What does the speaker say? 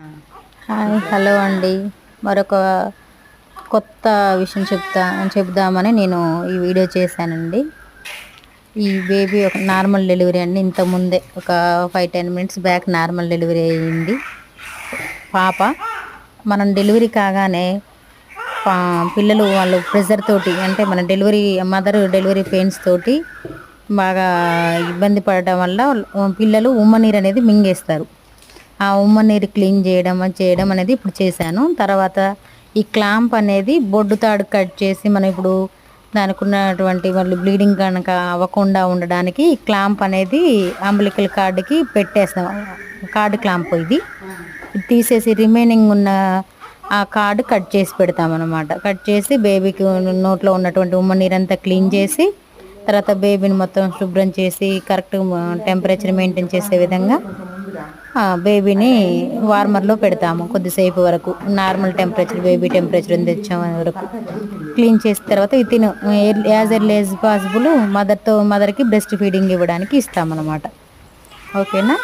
Hi hello అండి. మరొక కొత్త విషయం చెప్దామని నేను ఈ వీడియో చేశానండి. ఈ బేబీ ఒక నార్మల్ డెలివరీ అండి. ఇంతకుముందే ఒక 5-10 మినిట్స్ బ్యాక్ నార్మల్ డెలివరీ అయ్యింది పాప. మనం డెలివరీ కాగానే పిల్లలు వాళ్ళు ప్రెజర్ తోటి, అంటే మన డెలివరీ పెయిన్స్ తోటి బాగా ఇబ్బంది పడటం వల్ల పిల్లలు ఉమ్మనీరు అనేది మింగేస్తారు. ఆ ఉమ్మనీరు క్లీన్ చేయడం అనేది ఇప్పుడు చేశాను. తర్వాత ఈ క్లాంప్ అనేది బొడ్డు తాడు కట్ చేసి మనం ఇప్పుడు దానికి ఉన్నటువంటి వాళ్ళు బ్లీడింగ్ కనుక అవ్వకుండా ఉండడానికి ఈ క్లాంప్ అనేది అంబిలికల్ కార్డ్కి పెట్టేస్తాం. కార్డ్ క్లాంప్ ఇది తీసేసి రిమైనింగ్ ఉన్న ఆ కార్డు కట్ చేసి పెడతామన్నమాట. కట్ చేసి బేబీకి నోట్లో ఉన్నటువంటి ఉమ్మ నీరంతా క్లీన్ చేసి తర్వాత బేబీని మొత్తం శుభ్రం చేసి కరెక్ట్ టెంపరేచర్ మెయింటైన్ చేసే విధంగా బేబీని వార్మర్లో పెడతాము కొద్దిసేపు వరకు. నార్మల్ టెంపరేచర్ బేబీ టెంపరేచర్ తెచ్చే వరకు క్లీన్ చేసిన తర్వాత within as early as possible మదర్కి బ్రెస్ట్ ఫీడింగ్ ఇవ్వడానికి ఇస్తామన్నమాట. ఓకేనా.